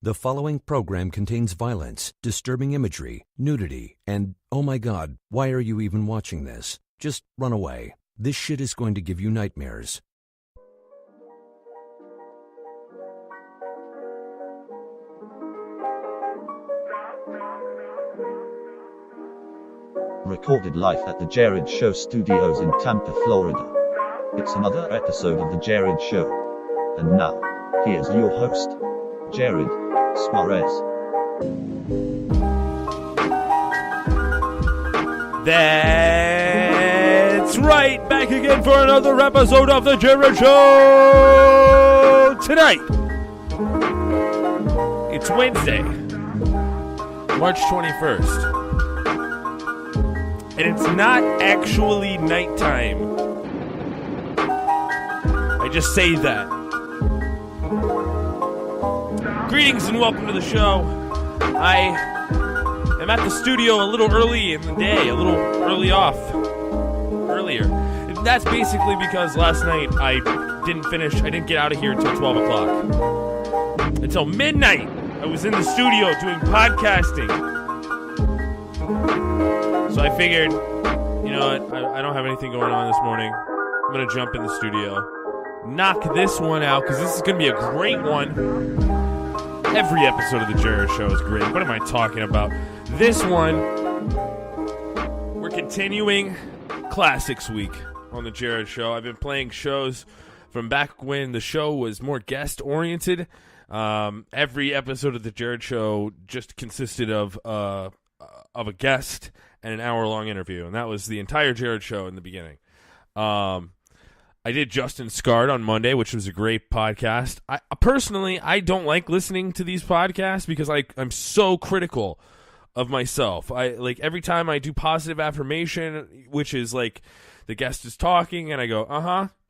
The following program contains violence, disturbing imagery, nudity, and, oh my God, why are you even watching this? Just run away. This shit is going to give you nightmares. Recorded live at the Jerrad Show studios in Tampa, Florida. It's another episode of the Jerrad Show. And now, here's your host, Jerrad Suarez. That's right, back again for another episode of the Jerrad Show tonight. It's Wednesday, March 21st. And it's not actually nighttime. I just say that. Greetings and welcome to the show. I am at the studio a little early in the day, a little earlier. And that's basically because last night I didn't get out of here until 12 o'clock. Until midnight, I was in the studio doing podcasting. So I figured, you know what, I don't have anything going on this morning. I'm going to jump in the studio, knock this one out, because this is going to be a great one. Every episode of the Jerrad Show is great. What am I talking about? This one, we're continuing Classics Week on the Jerrad Show. I've been playing shows from back when the show was more guest-oriented. Every episode of the Jerrad Show just consisted of a guest and an hour-long interview, and that was the entire Jerrad Show in the beginning. I did Justin Scarred on Monday, which was a great podcast. Personally, I don't like listening to these podcasts because I'm so critical of myself. Every time I do positive affirmation, which is like the guest is talking, and I go,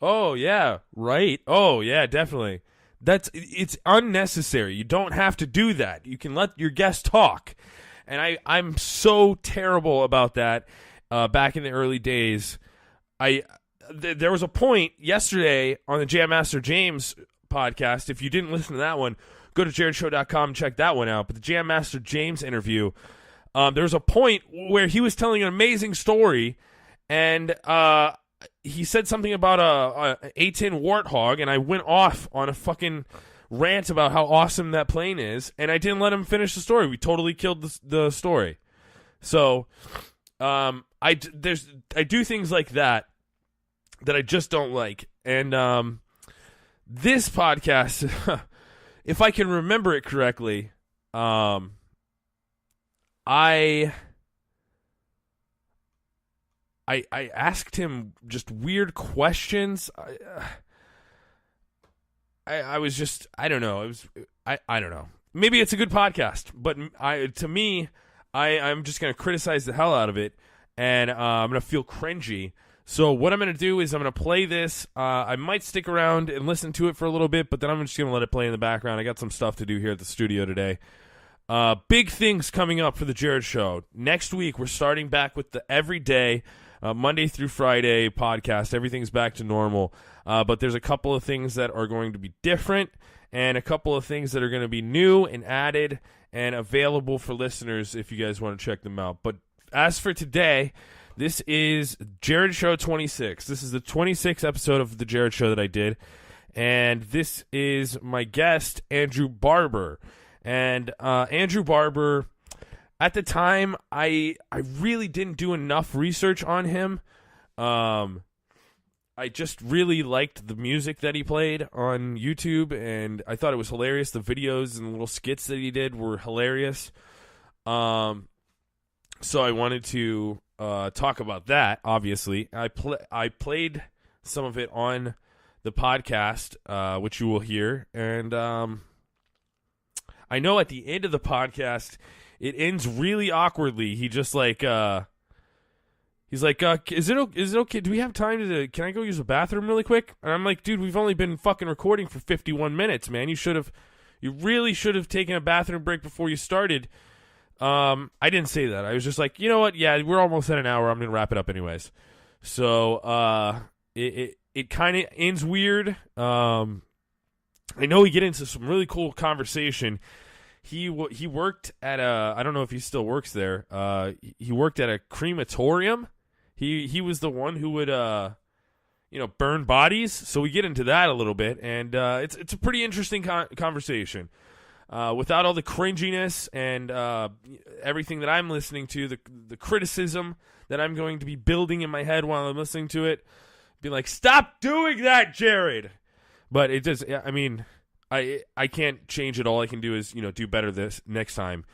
oh yeah, right, oh yeah, definitely. It's unnecessary. You don't have to do that. You can let your guest talk. And I'm so terrible about that. Back in the early days, there was a point yesterday on the Jam Master James podcast. If you didn't listen to that one, go to JerradShow.com and check that one out. But the Jam Master James interview, there was a point where he was telling an amazing story, and he said something about a A-10 Warthog, and I went off on a fucking rant about how awesome that plane is, and I didn't let him finish the story. We totally killed the story. So I do things like that I just don't like. And this podcast, if I can remember it correctly, I asked him just weird questions. I was just, I don't know. I don't know. Maybe it's a good podcast, but I'm just going to criticize the hell out of it, and I'm going to feel cringy. So what I'm going to do is I'm going to play this. I might stick around and listen to it for a little bit, but then I'm just going to let it play in the background. I got some stuff to do here at the studio today. Big things coming up for the Jerrad Show. Next week, we're starting back with the everyday Monday through Friday podcast. Everything's back to normal. But there's a couple of things that are going to be different and a couple of things that are going to be new and added and available for listeners if you guys want to check them out. But as for today, this is Jerrad Show 26. This is the 26th episode of the Jerrad Show that I did. And this is my guest, Andrew Barber. And Andrew Barber, at the time, I really didn't do enough research on him. I just really liked the music that he played on YouTube, and I thought it was hilarious. The videos and the little skits that he did were hilarious. So I wanted to talk about that, obviously. I played some of it on the podcast, which you will hear. And I know at the end of the podcast, it ends really awkwardly. He just he's like, is it okay? Do we have time can I go use the bathroom really quick? And I'm like, dude, we've only been fucking recording for 51 minutes, man. You really should have taken a bathroom break before you started. I didn't say that. I was just like, you know what? Yeah, we're almost at an hour. I'm going to wrap it up anyways. So, it kind of ends weird. I know we get into some really cool conversation, He worked at I don't know if he still works there. He worked at a crematorium. He was the one who would burn bodies. So we get into that a little bit, and it's a pretty interesting conversation. Without all the cringiness and everything that I'm listening to, the criticism that I'm going to be building in my head while I'm listening to it, be like, stop doing that, Jerrad. But it does. I mean, I can't change it. All I can do is do better this next time.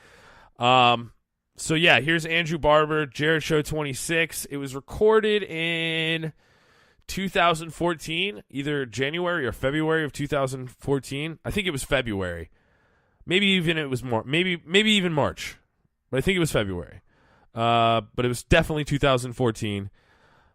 So yeah, here's Andrew Barber, Jerrad Show 26. It was recorded in 2014, either January or February of 2014. I think it was February. Maybe even it was more. Maybe even March. But I think it was February. But it was definitely 2014.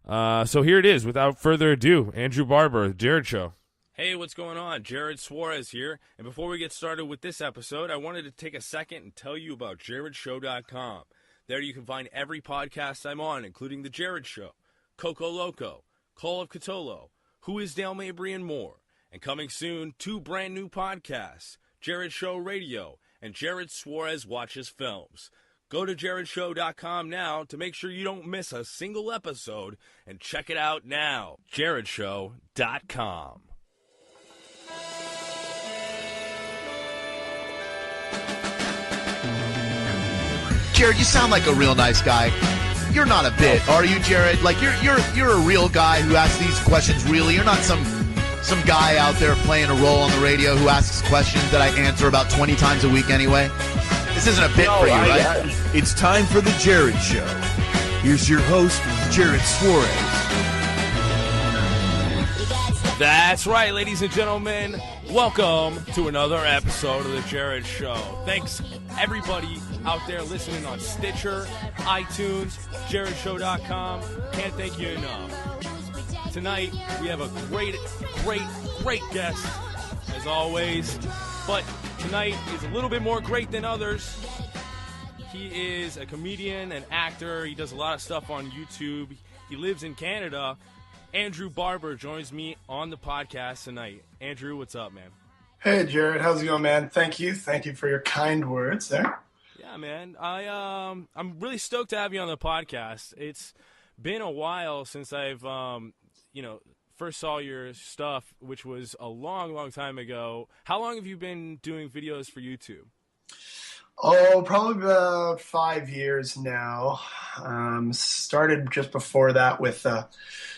So here it is. Without further ado, Andrew Barber, The Jerrad Show. Hey, what's going on? Jerrad Suarez here. And before we get started with this episode, I wanted to take a second and tell you about JerradShow.com. There you can find every podcast I'm on, including The Jerrad Show, Coco Loco, Call of Cthulhu, Who is Dale Mabry, and more. And coming soon, 2 brand new podcasts, Jerrad Show Radio and Jerrad Suarez Watches Films. Go to JerradShow.com now to make sure you don't miss a single episode, and check it out now. JerradShow.com. Jerrad, you sound like a real nice guy. You're not a bit, are you, Jerrad? Like you're a real guy who asks these questions really. You're not some guy out there playing a role on the radio who asks questions that I answer about 20 times a week anyway. This isn't a bit for you, right? It's time for the Jerrad Show. Here's your host, Jerrad Suarez. That's right, ladies and gentlemen. Welcome to another episode of the Jerrad Show. Thanks, everybody out there listening on Stitcher, iTunes, JerradShow.com. Can't thank you enough. Tonight, we have a great guest, as always. But tonight is a little bit more great than others. He is a comedian, an actor. He does a lot of stuff on YouTube. He lives in Canada. Andrew Barber joins me on the podcast tonight. Andrew, what's up, man? Hey, Jerrad. How's it going, man? Thank you for your kind words there. Yeah, man. I'm really stoked to have you on the podcast. It's been a while since I've first saw your stuff, which was a long time ago. How long have you been doing videos for YouTube? Oh, probably about 5 years now. Started just before that with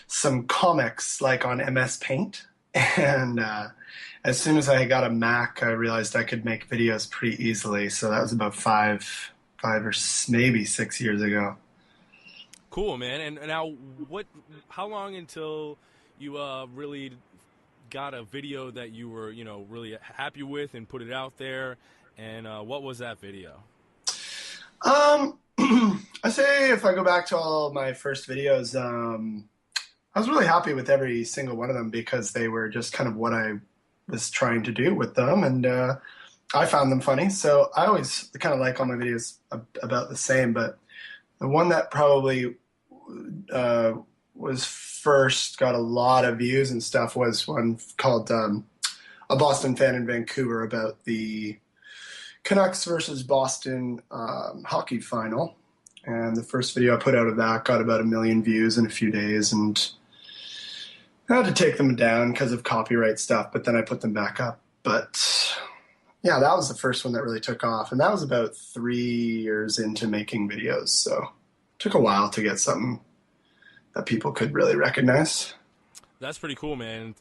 some comics, like on MS Paint. And as soon as I got a Mac, I realized I could make videos pretty easily. So that was about five or maybe 6 years ago. Cool, man. And now, how long until you really got a video that you were, really happy with and put it out there? And what was that video? I say if I go back to all my first videos, I was really happy with every single one of them because they were just kind of what I was trying to do with them, and I found them funny. So I always kind of like all my videos about the same, but the one that probably was first, got a lot of views and stuff, was one called A Boston Fan in Vancouver, about the Canucks versus Boston hockey final. And the first video I put out of that got about 1 million views in a few days, and I had to take them down because of copyright stuff, but then I put them back up. But yeah, that was the first one that really took off, and that was about 3 years into making videos, so it took a while to get something that people could really recognize. That's pretty cool, man.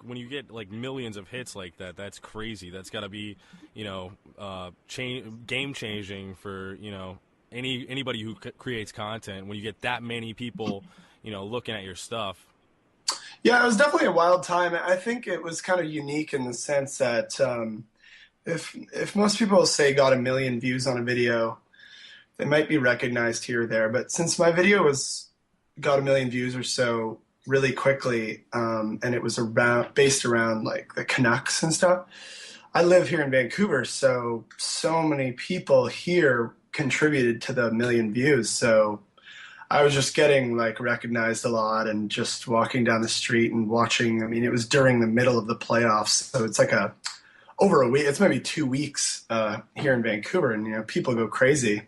When you get like millions of hits like that, that's crazy. That's got to be, game changing for anybody who creates content. When you get that many people, looking at your stuff. Yeah, it was definitely a wild time. I think it was kind of unique in the sense that if most people say got 1 million views on a video, they might be recognized here or there. But since my video got 1 million views or so really quickly, and it was based around like the Canucks and stuff. I live here in Vancouver, so many people here contributed to the 1 million views. So I was just getting like recognized a lot, and just walking down the street and watching. I mean, it was during the middle of the playoffs, so it's like a over a week. It's maybe 2 weeks here in Vancouver, and people go crazy.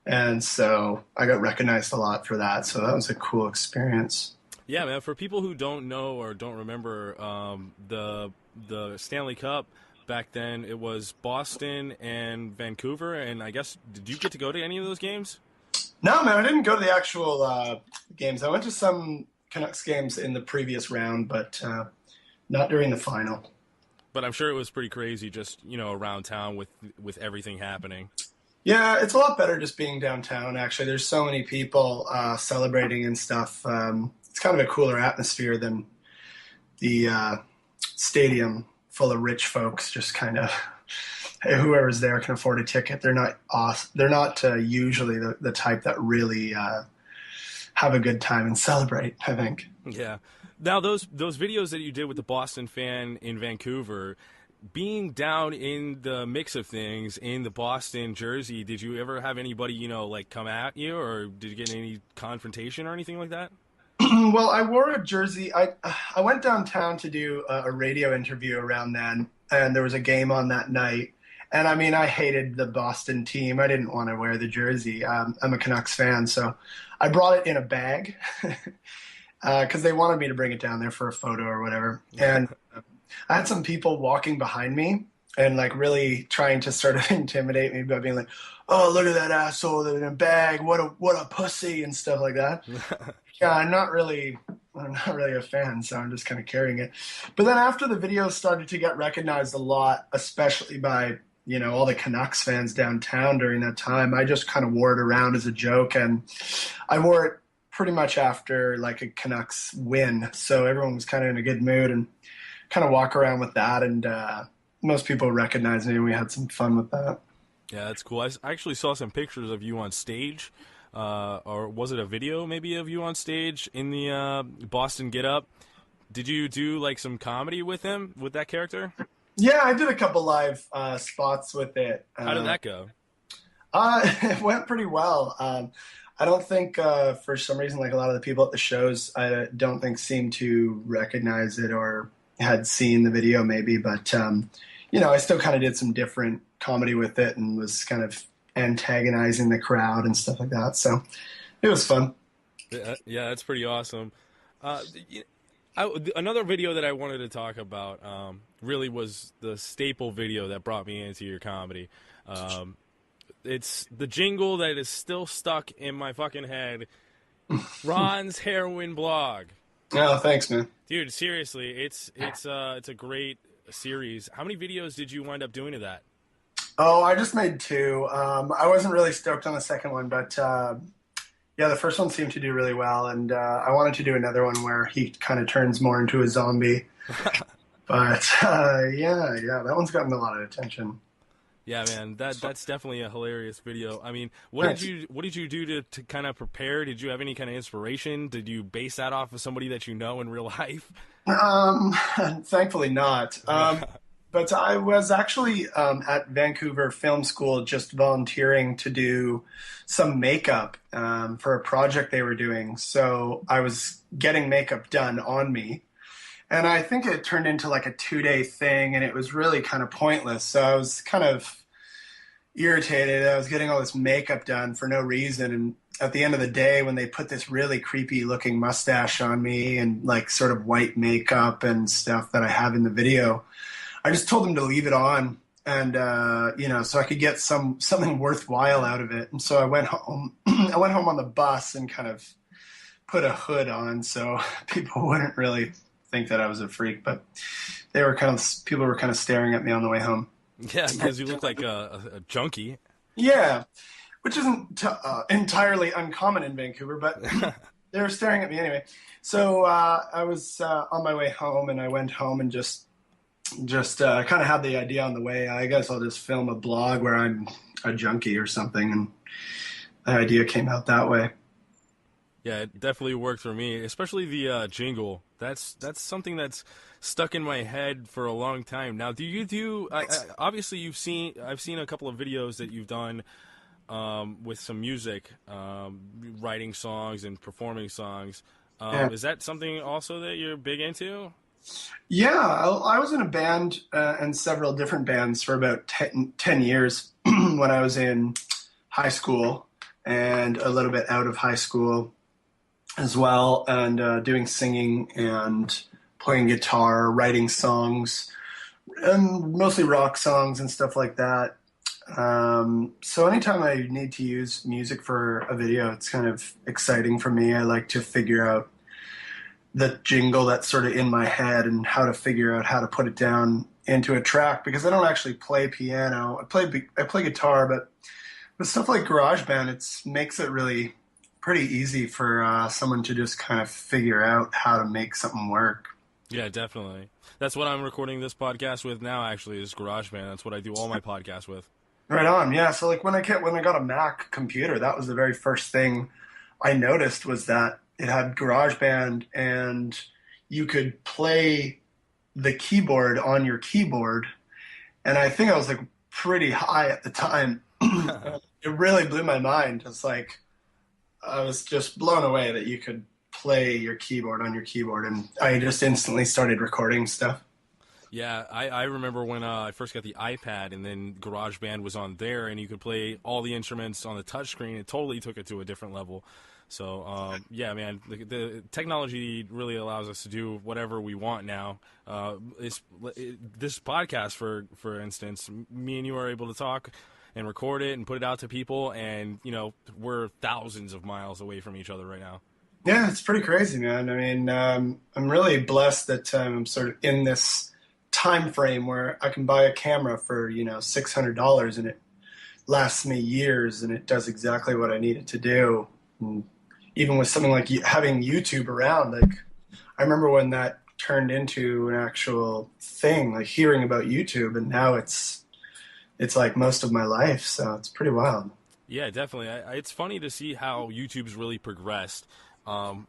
And so I got recognized a lot for that. So that was a cool experience. Yeah, man. For people who don't know or don't remember the Stanley Cup back then, it was Boston and Vancouver. And I guess, did you get to go to any of those games? No, man, I didn't go to the actual games. I went to some Canucks games in the previous round, but not during the final. But I'm sure it was pretty crazy just, around town with everything happening. Yeah, it's a lot better just being downtown, actually. There's so many people celebrating and stuff. It's kind of a cooler atmosphere than the stadium full of rich folks, just kind of whoever's there can afford a ticket. They're not awesome. They're not usually the type that really have a good time and celebrate, I think. Yeah. Now, those videos that you did with the Boston fan in Vancouver, being down in the mix of things in the Boston jersey, did you ever have anybody, come at you, or did you get any confrontation or anything like that? Well, I wore a jersey. I went downtown to do a radio interview around then, and there was a game on that night. And, I mean, I hated the Boston team. I didn't want to wear the jersey. I'm a Canucks fan, so I brought it in a bag because they wanted me to bring it down there for a photo or whatever. And I had some people walking behind me and, really trying to sort of intimidate me by being like, oh, look at that asshole in a bag. What a pussy and stuff like that. Yeah, I'm not really a fan, so I'm just kind of carrying it. But then after the video started to get recognized a lot, especially by, all the Canucks fans downtown during that time, I just kind of wore it around as a joke. And I wore it pretty much after a Canucks win. So everyone was kind of in a good mood and kind of walk around with that. And most people recognized me, and we had some fun with that. Yeah, that's cool. I actually saw some pictures of you on stage. Or was it a video maybe of you on stage in the Boston Get Up? Did you do some comedy with him, with that character? Yeah, I did a couple live spots with it. How did that go? It went pretty well. I don't think for some reason, a lot of the people at the shows, I don't think seemed to recognize it or had seen the video maybe. But, I still kind of did some different comedy with it and was kind of antagonizing the crowd and stuff like that. So it was fun. Yeah, that's pretty awesome. Another video that I wanted to talk about really was the staple video that brought me into your comedy. It's the jingle that is still stuck in my fucking head. Ron's Heroin Blog. Oh, thanks, man. Dude, seriously, it's a great series. How many videos did you wind up doing to that? Oh, I just made 2. I wasn't really stoked on the second one, but the first one seemed to do really well, and I wanted to do another one where he kind of turns more into a zombie. But that one's gotten a lot of attention. Yeah, man, that's definitely a hilarious video. I mean, what did you do to kind of prepare? Did you have any kind of inspiration? Did you base that off of somebody that you know in real life? Thankfully not. But I was actually at Vancouver Film School just volunteering to do some makeup for a project they were doing. So I was getting makeup done on me. And I think it turned into a 2-day thing, and it was really kind of pointless. So I was kind of irritated. I was getting all this makeup done for no reason. And at the end of the day, when they put this really creepy looking mustache on me and sort of white makeup and stuff that I have in the video, I just told them to leave it on and, so I could get something worthwhile out of it. And so I went home. I went home on the bus and kind of put a hood on so people wouldn't really think that I was a freak. But people were kind of staring at me on the way home. Yeah, because you look like a junkie. Yeah, which isn't entirely uncommon in Vancouver, but they were staring at me anyway. So I was on my way home, and I went home and just kind of had the idea on the way. I guess I'll just film a blog where I'm a junkie or something, and the idea came out that way. Yeah, it definitely worked for me, especially the jingle. That's something that's stuck in my head for a long time. Now, do you do? Obviously, I've seen a couple of videos that you've done with some music, writing songs and performing songs. Yeah. Is that something also that you're big into? Yeah, I was in a band and several different bands for about 10 years when I was in high school and a little bit out of high school as well, and doing singing and playing guitar, writing songs, and mostly rock songs and stuff like that. So anytime I need to use music for a video, it's kind of exciting for me. I like to figure out the jingle that's sort of in my head and how to figure out how to put it down into a track, because I don't actually play piano. I play guitar, but with stuff like GarageBand, it makes it really pretty easy for someone to just kind of figure out how to make something work. Yeah, definitely. That's what I'm recording this podcast with now, actually, is GarageBand. That's what I do all my podcasts with. Right on, yeah. So like when I got a Mac computer, that was the very first thing I noticed, was that it had GarageBand and you could play the keyboard on your keyboard. And I think I was like pretty high at the time. It really blew my mind. It's like I was just blown away that you could play your keyboard on your keyboard, and I just instantly started recording stuff. Yeah, I remember when I first got the iPad, and then GarageBand was on there, and you could play all the instruments on the touchscreen. It totally took it to a different level. So, yeah, man, the technology really allows us to do whatever we want now. This podcast, for instance, me and you are able to talk and record it and put it out to people, and, you know, we're thousands of miles away from each other right now. Yeah, it's pretty crazy, man. I mean, I'm really blessed that I'm sort of in this time frame where I can buy a camera for, $600, and it lasts me years, and it does exactly what I need it to do. And even with something like having YouTube around, like I remember when that turned into an actual thing, like hearing about YouTube, and now it's like most of my life. So it's pretty wild. Yeah, definitely. It's funny to see how YouTube's really progressed. From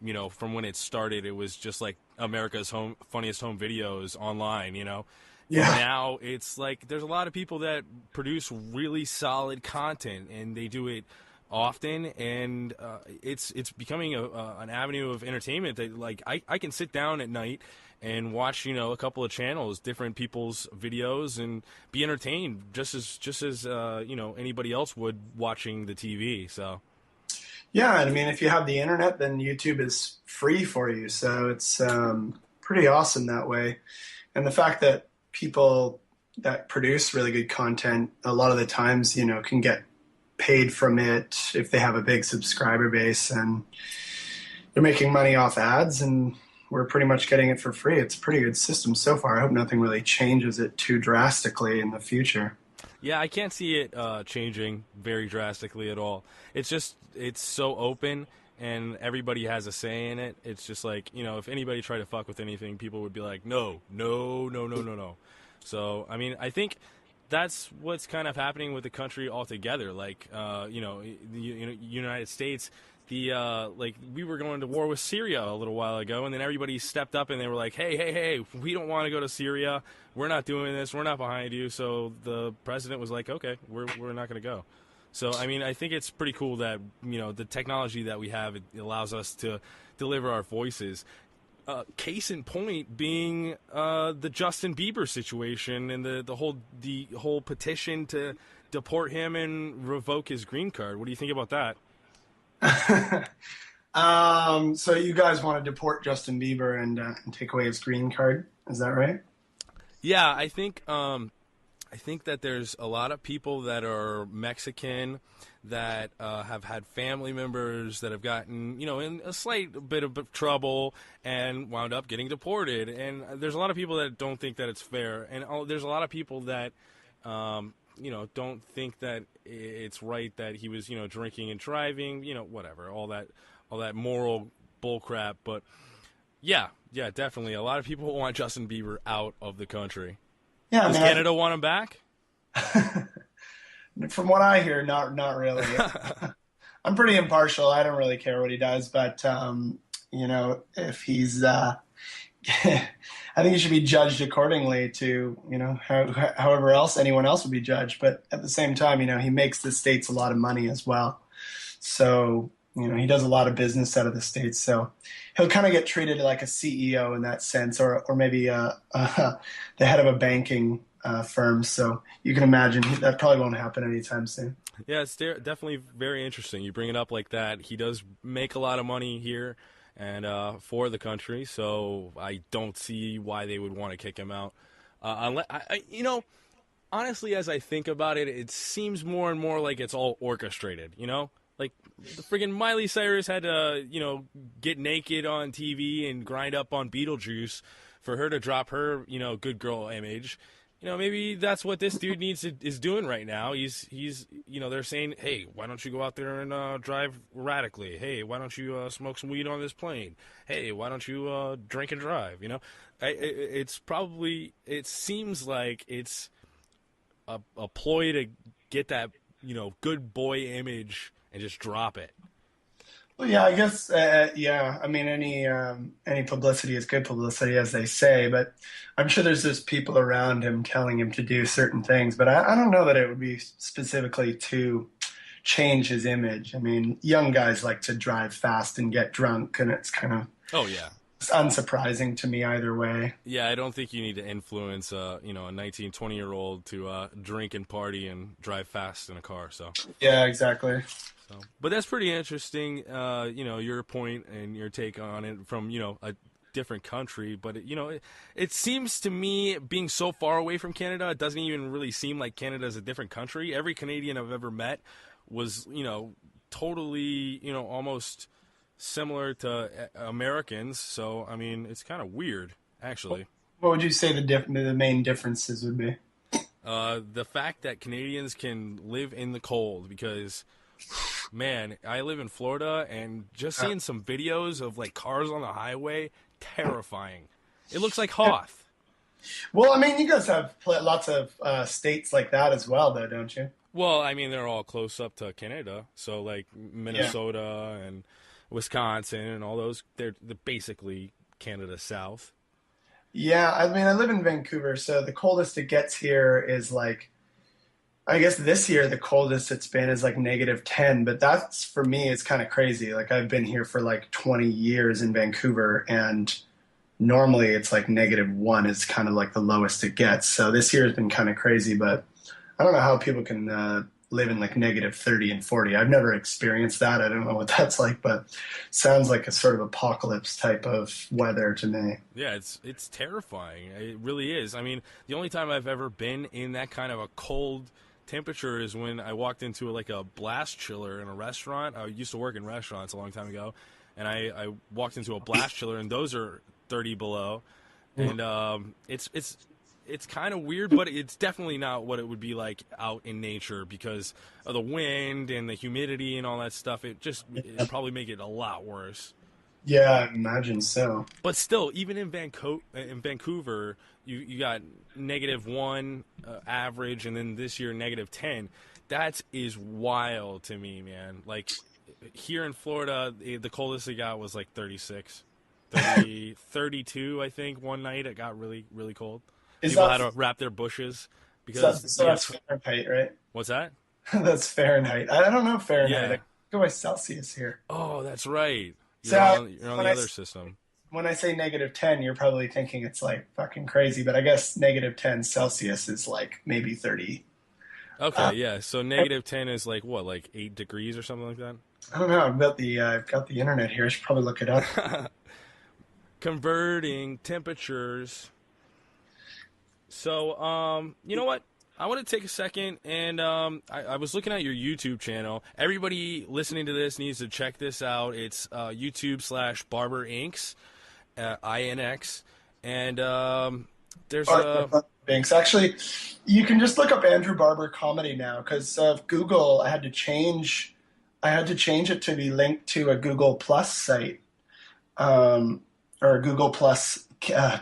when it started, it was just like America's funniest home videos online, Yeah. And now it's like there's a lot of people that produce really solid content, and they do it often, and it's becoming an avenue of entertainment that, like, I can sit down at night and watch a couple of channels, different people's videos, and be entertained just as anybody else would watching the TV. So yeah, and I mean, if you have the internet, then YouTube is free for you, so it's pretty awesome that way. And the fact that people that produce really good content a lot of the times can get paid from it if they have a big subscriber base, and they're making money off ads, and we're pretty much getting it for free. It's a pretty good system so far. I hope nothing really changes it too drastically in the future. Yeah, I can't see it changing very drastically at all. It's so open, and everybody has a say in it. It's just like, if anybody tried to fuck with anything, people would be like, no. So, I mean, I think that's what's kind of happening with the country altogether. Like, the United States, we were going to war with Syria a little while ago, and then everybody stepped up and they were like, hey, we don't want to go to Syria. We're not doing this. We're not behind you. So the president was like, okay, we're not going to go. So, I mean, I think it's pretty cool that, the technology that we have, it allows us to deliver our voices. Case in point being the Justin Bieber situation and the whole petition to deport him and revoke his green card. What do you think about that? So you guys want to deport Justin Bieber and take away his green card? Is that right? Yeah, I think that there's a lot of people that are Mexican that have had family members that have gotten, in a slight bit of trouble and wound up getting deported. And there's a lot of people that don't think that it's fair. And there's a lot of people that, don't think that it's right that he was, drinking and driving, whatever, all that moral bullcrap. But yeah, definitely. A lot of people want Justin Bieber out of the country. Yeah, Does Canada want him back? From what I hear, not really. I'm pretty impartial. I don't really care what he does, but if he's, I think he should be judged accordingly to however else anyone else would be judged. But at the same time, he makes the states a lot of money as well. So he does a lot of business out of the States, so he'll kind of get treated like a CEO in that sense, or maybe the head of a banking firm. So you can imagine that probably won't happen anytime soon. Yeah, it's definitely very interesting. You bring it up like that. He does make a lot of money here and for the country, so I don't see why they would want to kick him out. Unless, honestly, as I think about it, it seems more and more like it's all orchestrated, Like, the friggin' Miley Cyrus had to, get naked on TV and grind up on Beetlejuice for her to drop her, good girl image. Maybe that's what this dude is doing right now. He's they're saying, hey, why don't you go out there and drive radically? Hey, why don't you smoke some weed on this plane? Hey, why don't you drink and drive? It seems like it's a ploy to get that, good boy image and just drop it. Well, yeah, I guess, yeah. I mean, any publicity is good publicity, as they say. But I'm sure there's just people around him telling him to do certain things. But I don't know that it would be specifically to change his image. I mean, young guys like to drive fast and get drunk, and it's kind of it's unsurprising to me either way. Yeah, I don't think you need to influence a 19, 20-year-old to drink and party and drive fast in a car. So yeah, exactly. So, but that's pretty interesting, your point and your take on it from, a different country. But, it seems to me, being so far away from Canada, it doesn't even really seem like Canada is a different country. Every Canadian I've ever met was, totally, almost similar to Americans. So, I mean, it's kind of weird, actually. What would you say the main differences would be? The fact that Canadians can live in the cold because... Man, I live in Florida, and just seeing some videos of, like, cars on the highway, terrifying. It looks like Hoth. Well, I mean, you guys have lots of states like that as well, though, don't you? Well, I mean, they're all close up to Canada. So, like, Minnesota and Wisconsin and all those, they're basically Canada South. Yeah, I mean, I live in Vancouver, so the coldest it gets here is, like, I guess this year the coldest it's been is like -10, but that's for me it's kind of crazy. Like I've been here for like 20 years in Vancouver, and normally it's like -1 is kind of like the lowest it gets. So this year has been kind of crazy, but I don't know how people can live in like -30 and 40. I've never experienced that. I don't know what that's like, but sounds like a sort of apocalypse type of weather to me. Yeah, it's terrifying. It really is. I mean, the only time I've ever been in that kind of a cold temperature is when I walked into like a blast chiller in a restaurant. I used to work in restaurants a long time ago, and I walked into a blast chiller, and those are 30 below, and it's kind of weird, but it's definitely not what it would be like out in nature because of the wind and the humidity and all that stuff. It'd probably make it a lot worse. Yeah, I imagine so. But still, even in Vancouver, you got -1 average, and then this year -10. That is wild to me, man. Like here in Florida, the coldest it got was like 36, 32. I think one night it got really, really cold. People had to wrap their bushes because that's Fahrenheit, right? What's that? That's Fahrenheit. I don't know Fahrenheit. Yeah. I go by Celsius here. Oh, that's right. You're on the other system. When I say -10, you're probably thinking it's like fucking crazy, but I guess -10 Celsius is like maybe 30. Okay, yeah. So -10 is like what, like 8 degrees or something like that? I don't know. I've got the internet here. I should probably look it up. Converting temperatures. So, you know what? I want to take a second, and I was looking at your YouTube channel. Everybody listening to this needs to check this out. It's YouTube/Barber Inks, INX, and there's Thanks. Actually, you can just look up Andrew Barber comedy now because of Google. I had to change it to be linked to a Google Plus site, or a Google Plus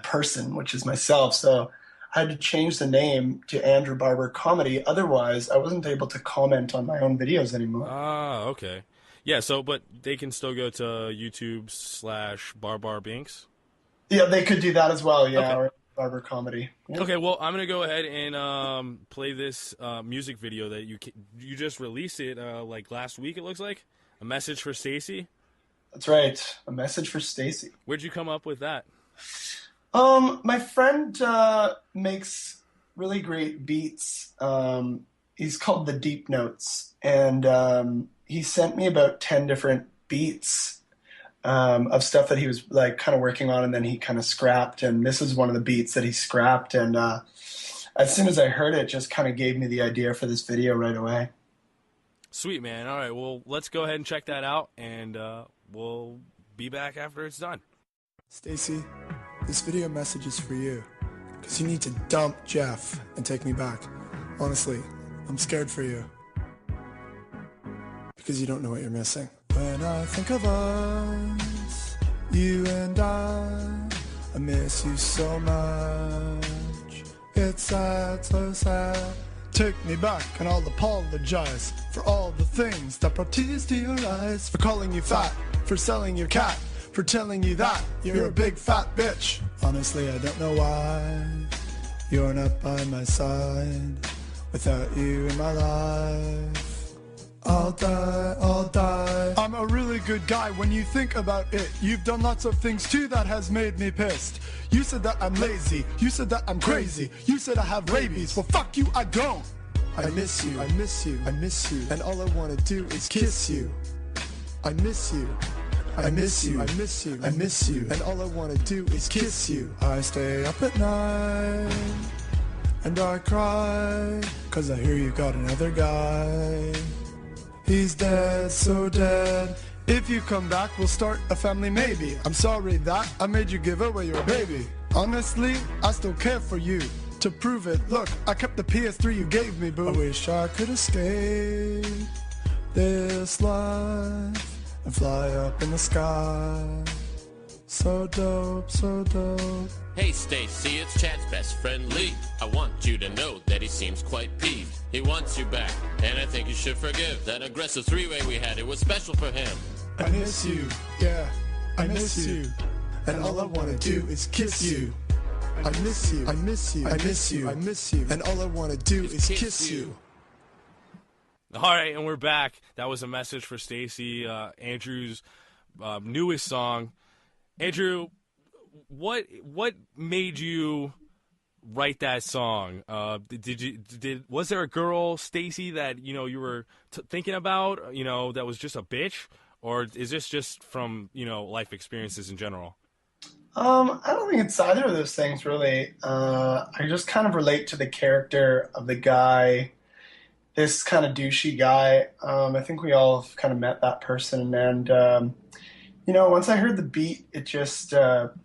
person, which is myself. So I had to change the name to Andrew Barber Comedy. Otherwise, I wasn't able to comment on my own videos anymore. Ah, okay. Yeah, so, but they can still go to YouTube/Barbarbinks? Yeah, they could do that as well, yeah, Okay. or Barber Comedy. Yeah. Okay, well, I'm going to go ahead and play this music video that you just released it, like last week, it looks like. A message for Stacy? That's right. A message for Stacy. Where'd you come up with that? My friend makes really great beats. He's called the Deep Notes, and he sent me about 10 different beats of stuff that he was like kind of working on, and then he kind of scrapped. And this is one of the beats that he scrapped. And as soon as I heard it, just kind of gave me the idea for this video right away. Sweet, man. All right, well, let's go ahead and check that out, and we'll be back after it's done. Stacy, this video message is for you, because you need to dump Jeff and take me back. Honestly, I'm scared for you, because you don't know what you're missing. When I think of us, you and I miss you so much. It's sad, so sad. Take me back and I'll apologize for all the things that brought tears to your eyes. For calling you fat, for selling your cat, for telling you that you're a big fat bitch. Honestly, I don't know why you're not by my side. Without you in my life, I'll die, I'll die. I'm a really good guy when you think about it. You've done lots of things too that has made me pissed. You said that I'm lazy, you said that I'm crazy, you said I have rabies. Well, fuck you, I don't. I miss you, I miss you, I miss you, and all I wanna do is kiss you. I miss you, I miss you, I miss you, I miss you, and all I wanna do is kiss you. I stay up at night and I cry, 'cause I hear you got another guy. He's dead, so dead. If you come back, we'll start a family maybe. I'm sorry that I made you give away your baby. Honestly, I still care for you. To prove it, look, I kept the PS3 you gave me, boo. I wish I could escape this life and fly up in the sky. So dope, so dope. Hey Stacy, it's Chad's best friend Lee. I want you to know that he seems quite peeved. He wants you back, and I think you should forgive that aggressive three-way we had. It was special for him. I miss you, yeah, I miss you, and all I wanna do is kiss you. I miss you, I miss you, I miss you, I miss you, and all I wanna do is kiss you. All right, and we're back. That was a message for Stacy, Andrew's newest song. Andrew, what made you write that song? Was there a girl, Stacy, that you were thinking about, that was just a bitch, or is this just from life experiences in general? I don't think it's either of those things really. I just kind of relate to the character of the guy, this kind of douchey guy. I think we all have kind of met that person, and once I heard the beat, it just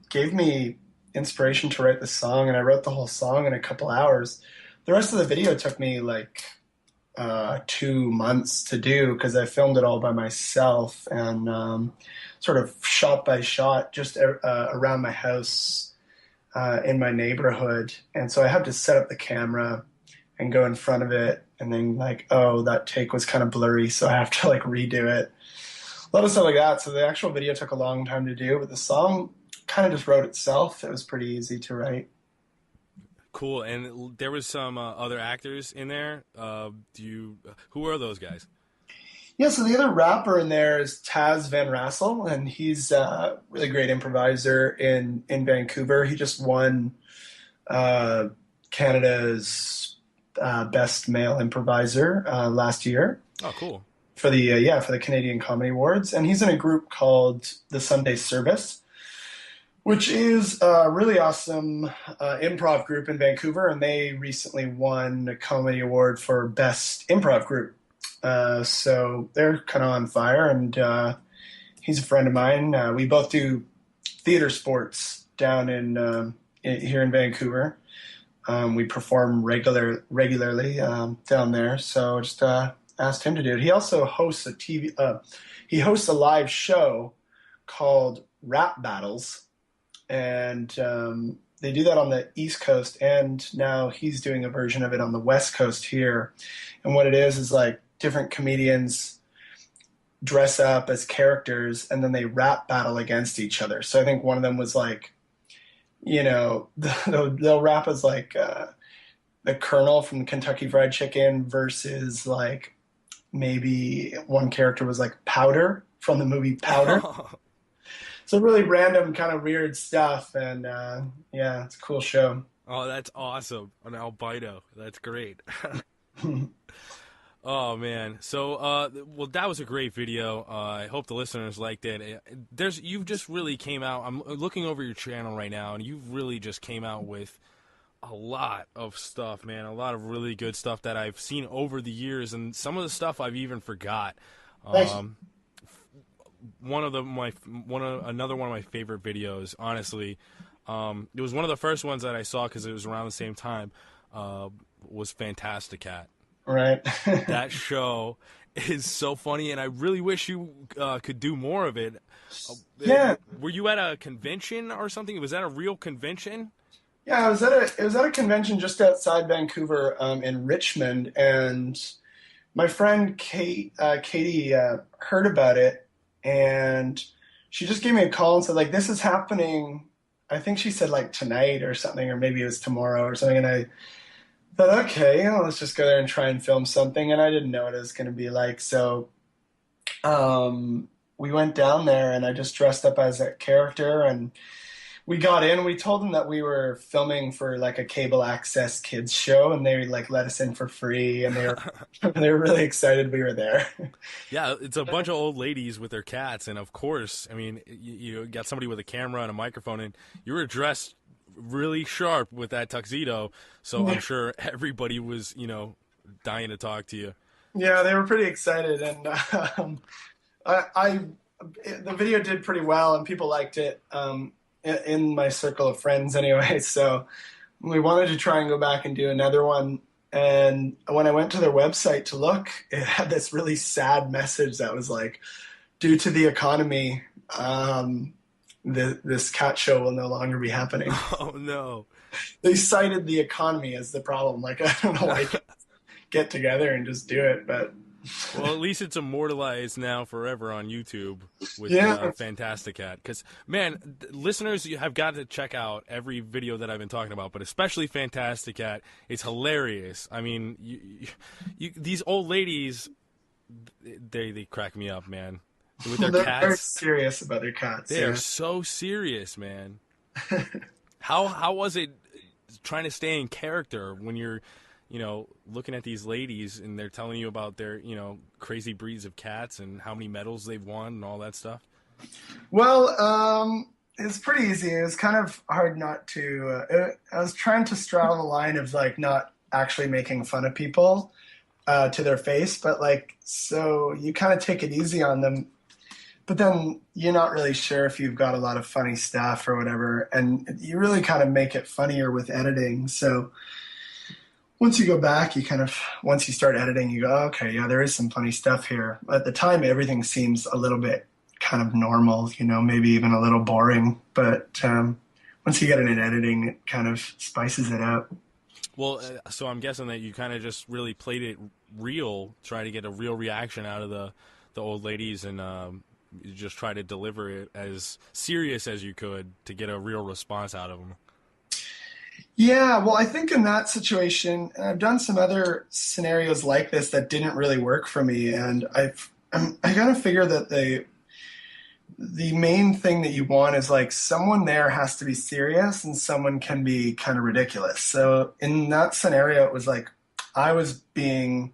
gave me inspiration to write the song, and I wrote the whole song in a couple hours. The rest of the video took me like 2 months to do, because I filmed it all by myself and sort of shot by shot just around my house in my neighborhood. And so I had to set up the camera and go in front of it, and then that take was kind of blurry, so I have to redo it. A lot of stuff like that. So the actual video took a long time to do, but the song kind of just wrote itself. It was pretty easy to write. Cool. And there was some other actors in there. Who are those guys? Yeah, so the other rapper in there is Taz Van Rassel, and he's a really great improviser in Vancouver. He just won Canada's Best Male Improviser last year. Oh, cool. For the Canadian Comedy Awards. And he's in a group called the Sunday Service, which is a really awesome improv group in Vancouver, and they recently won a comedy award for Best Improv Group. So they're kind of on fire, and he's a friend of mine. We both do theater sports down here in Vancouver. We perform regularly down there, so just asked him to do it. He also hosts a live show called Rap Battles, and they do that on the East Coast, and now he's doing a version of it on the West Coast here. And what it is different comedians dress up as characters, and then they rap battle against each other. So I think one of them was they'll rap as the Colonel from Kentucky Fried Chicken versus maybe one character was like Powder from the movie Powder. So really random, kind of weird stuff, and yeah, it's a cool show. Oh, that's awesome. An albino. That's great. Oh man. So well, that was a great video. I hope the listeners liked it. You've just really came out. I'm looking over your channel right now, and you've really just came out with a lot of stuff, man. A lot of really good stuff that I've seen over the years, and some of the stuff I've even forgot. Thanks. Another one of my favorite videos, honestly. It was one of the first ones that I saw because it was around the same time. Was Fantasticat. Right. That show is so funny, and I really wish you could do more of it. Yeah. Were you at a convention or something? Was that a real convention? Yeah, it was at a convention just outside Vancouver, in Richmond, and my friend Katie heard about it, and she just gave me a call and said, like, this is happening. I think she said like tonight or something, or maybe it was tomorrow or something, and I thought, okay, let's just go there and try and film something, and I didn't know what it was going to be like, so we went down there, and I just dressed up as a character, and we got in. We told them that we were filming for like a cable access kids show, and they like let us in for free, and they were really excited we were there. Yeah, it's a bunch of old ladies with their cats, and of course, I mean, you got somebody with a camera and a microphone, and you were dressed really sharp with that tuxedo, so I'm sure everybody was, dying to talk to you. Yeah, they were pretty excited, and the video did pretty well, and people liked it. In my circle of friends anyway, so we wanted to try and go back and do another one, and when I went to their website to look, it had this really sad message that was like, due to the economy, this cat show will no longer be happening. Oh no. They cited the economy as the problem. Like, I don't know why you can't get together and just do it, but well, at least it's immortalized now forever on YouTube with Fantasticat. Because, man, listeners, you have got to check out every video that I've been talking about, but especially Fantasticat. It's hilarious. I mean, these old ladies, they crack me up, man. With their they're cats. very serious about their cats. They are so serious, man. How was it trying to stay in character when you're looking at these ladies and they're telling you about their, crazy breeds of cats and how many medals they've won and all that stuff? Well, it's pretty easy. It was kind of hard not to, I was trying to straddle the line of like not actually making fun of people to their face, but like, so you kind of take it easy on them, but then you're not really sure if you've got a lot of funny stuff or whatever, and you really kind of make it funnier with editing. So once you go back, once you start editing, you go, oh, okay, yeah, there is some funny stuff here. At the time, everything seems a little bit kind of normal, maybe even a little boring. But once you get it in editing, it kind of spices it up. Well, so I'm guessing that you kind of just really played it real, try to get a real reaction out of the old ladies, and you just try to deliver it as serious as you could to get a real response out of them. Yeah, well, I think in that situation, and I've done some other scenarios like this that didn't really work for me, and I kind of figure that the main thing that you want is like someone there has to be serious and someone can be kind of ridiculous. So in that scenario, it was like I was being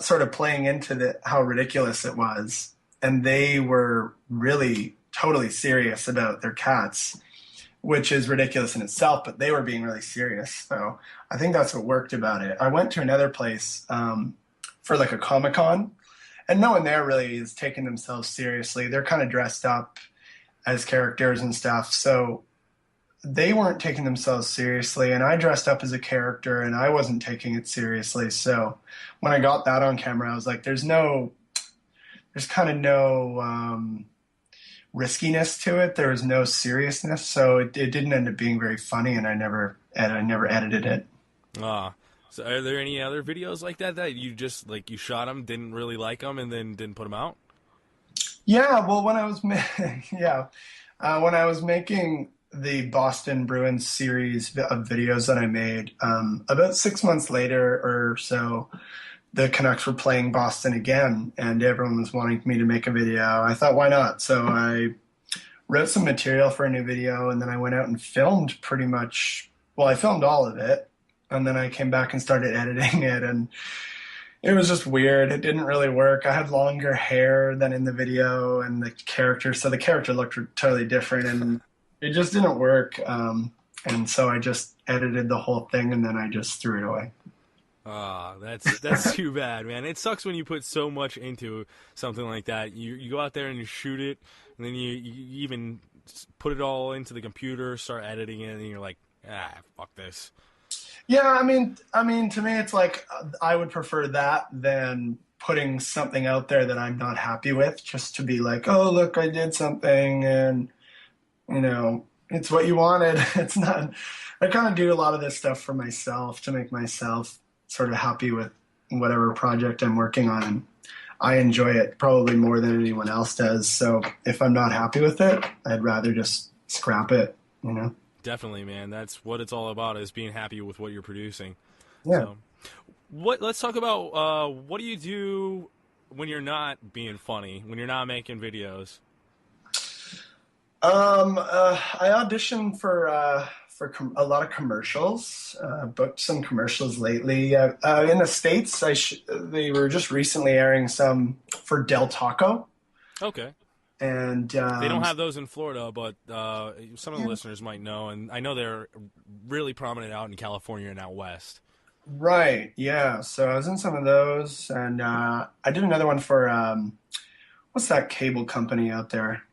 sort of playing into how ridiculous it was, and they were really totally serious about their cats, which is ridiculous in itself, but they were being really serious. So I think that's what worked about it. I went to another place for like a Comic-Con, and no one there really is taking themselves seriously. They're kind of dressed up as characters and stuff. So they weren't taking themselves seriously, and I dressed up as a character, and I wasn't taking it seriously. So when I got that on camera, I was like, there's kind of no riskiness to it. There was no seriousness, so it didn't end up being very funny, and I never edited it. So are there any other videos like that you just like you shot them, didn't really like them, and then didn't put them out? Yeah, well, when I was when I was making the Boston Bruins series of videos that I made, about 6 months later or so, the Canucks were playing Boston again, and everyone was wanting me to make a video. I thought, why not? So I wrote some material for a new video, and then I went out and filmed pretty much, well, I filmed all of it, and then I came back and started editing it, and it was just weird. It didn't really work. I had longer hair than in the video, and the character, so the character looked totally different, and it just didn't work. And so I just edited the whole thing, and then I just threw it away. That's too bad, man. It sucks when you put so much into something like that. You go out there and you shoot it, and then you even put it all into the computer, start editing it, and you're like, fuck this. Yeah, I mean, to me, it's like I would prefer that than putting something out there that I'm not happy with, just to be like, oh, look, I did something, and it's what you wanted. It's not. I kind of do a lot of this stuff for myself to make myself sort of happy with whatever project I'm working on, and I enjoy it probably more than anyone else does. So if I'm not happy with it, I'd rather just scrap it, Definitely, man. That's what it's all about, is being happy with what you're producing. Yeah. So, let's talk about what do you do when you're not being funny, when you're not making videos? I auditioned for a lot of commercials, booked some commercials lately. In the States, they were just recently airing some for Del Taco. Okay. And they don't have those in Florida, but some of the listeners might know, and I know they're really prominent out in California and out west. Right, yeah. So I was in some of those, and I did another one for, what's that cable company out there?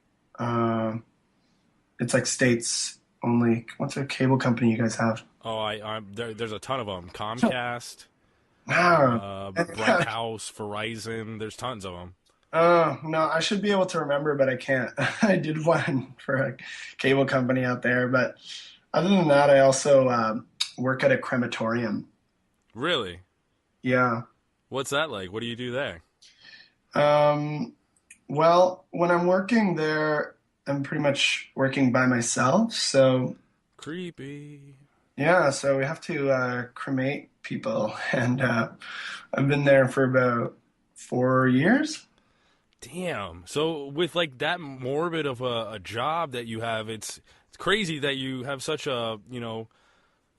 It's like States only. What's a cable company you guys have? Oh, there's a ton of them. Comcast, Wow. Bright House, Verizon. There's tons of them. No, I should be able to remember, but I can't. I did one for a cable company out there, but other than that, I also work at a crematorium. Really? Yeah. What's that like? What do you do there? Well, when I'm working there, I'm pretty much working by myself, so... Creepy. Yeah, so we have to cremate people, and I've been there for about 4 years. Damn. So with like that morbid of a job that you have, it's crazy that you have such a,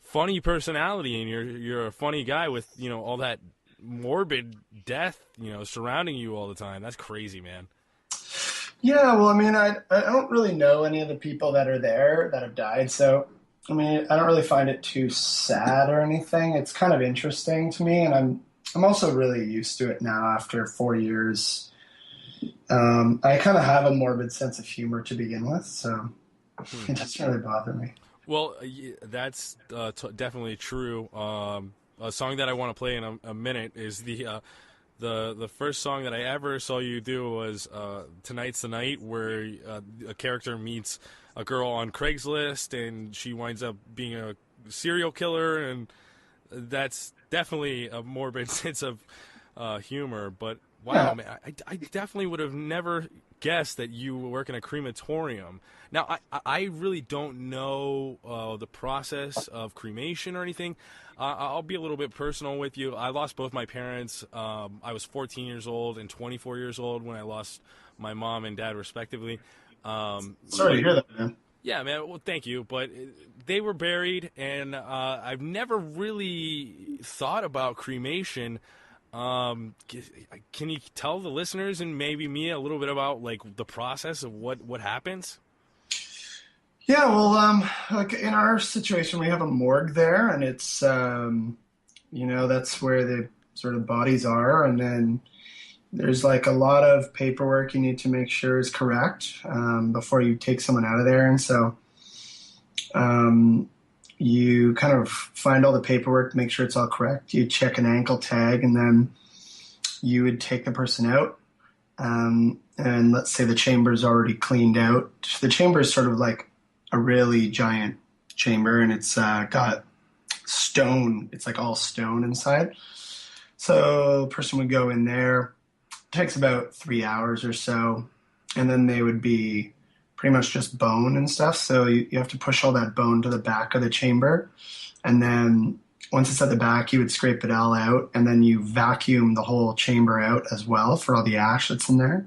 funny personality, and you're a funny guy with, all that morbid death, surrounding you all the time. That's crazy, man. Yeah, well, I mean, I don't really know any of the people that are there that have died, so, I mean, I don't really find it too sad or anything. It's kind of interesting to me, and I'm also really used to it now after 4 years. I kind of have a morbid sense of humor to begin with, so it doesn't really bother me. Well, that's definitely true. A song that I want to play in a minute is the first song that I ever saw you do was Tonight's the Night, where a character meets a girl on Craigslist, and she winds up being a serial killer, and that's definitely a morbid sense of humor. But wow, man, I definitely would have never guessed that you work in a crematorium. Now, I really don't know the process of cremation or anything. I'll be a little bit personal with you. I lost both my parents. I was 14 years old and 24 years old when I lost my mom and dad, respectively. Sorry to hear that, man. Yeah, man. Well, thank you. But they were buried, and I've never really thought about cremation. Can you tell the listeners and maybe me a little bit about like the process of what happens? Yeah, well, like in our situation, we have a morgue there, and it's, that's where the sort of bodies are, and then there's like a lot of paperwork you need to make sure is correct before you take someone out of there, and so you kind of find all the paperwork, make sure it's all correct. You check an ankle tag, and then you would take the person out, and let's say the chamber's already cleaned out. The chamber is sort of like a really giant chamber, and it's got stone. It's like all stone inside. So the person would go in there. It takes about 3 hours or so, and then they would be pretty much just bone and stuff. So you have to push all that bone to the back of the chamber, and then once it's at the back, you would scrape it all out, and then you vacuum the whole chamber out as well for all the ash that's in there.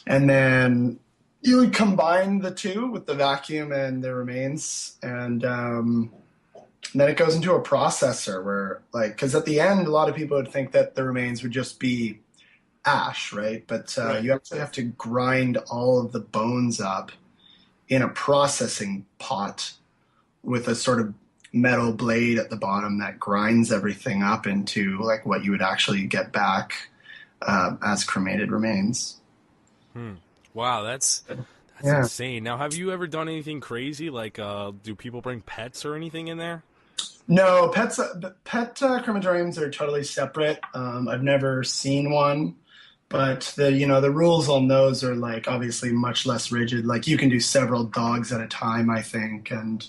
And then you would combine the two with the vacuum and the remains, and then it goes into a processor where, like, because at the end, a lot of people would think that the remains would just be ash, right? But you actually have to grind all of the bones up in a processing pot with a sort of metal blade at the bottom that grinds everything up into like what you would actually get back as cremated remains. Wow, that's insane. Now, have you ever done anything crazy? Like, do people bring pets or anything in there? No, pet crematoriums are totally separate. I've never seen one, but the rules on those are like obviously much less rigid. Like you can do several dogs at a time, I think, and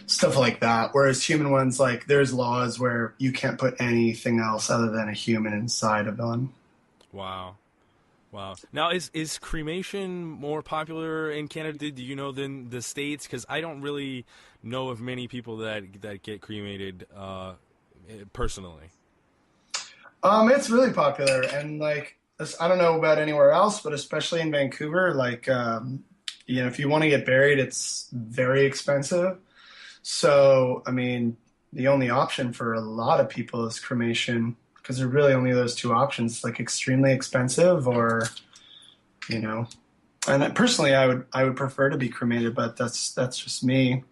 stuff like that. Whereas human ones, like there's laws where you can't put anything else other than a human inside of one. Wow. Now, is cremation more popular in Canada, do you know, than the States? Because I don't really know of many people that get cremated personally. It's really popular, and like I don't know about anywhere else, but especially in Vancouver, like if you want to get buried, it's very expensive. So, I mean, the only option for a lot of people is cremation, because there are really only those two options, like extremely expensive or, and personally I would prefer to be cremated, but that's just me.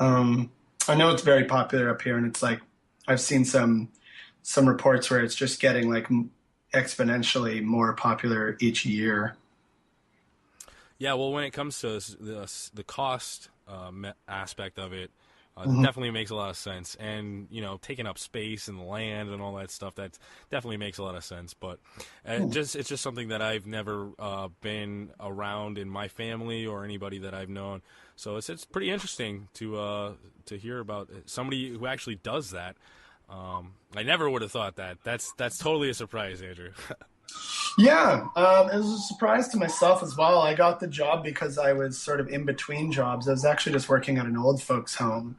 I know it's very popular up here, and it's like, I've seen some reports where it's just getting like exponentially more popular each year. Yeah, well, when it comes to the cost aspect of it, definitely makes a lot of sense. And, taking up space and the land and all that stuff, that definitely makes a lot of sense. But it's just something that I've never been around in my family or anybody that I've known. So it's pretty interesting to hear about somebody who actually does that. I never would have thought that. That's totally a surprise, Andrew. Yeah, it was a surprise to myself as well. I got the job because I was sort of in between jobs. I was actually just working at an old folks home.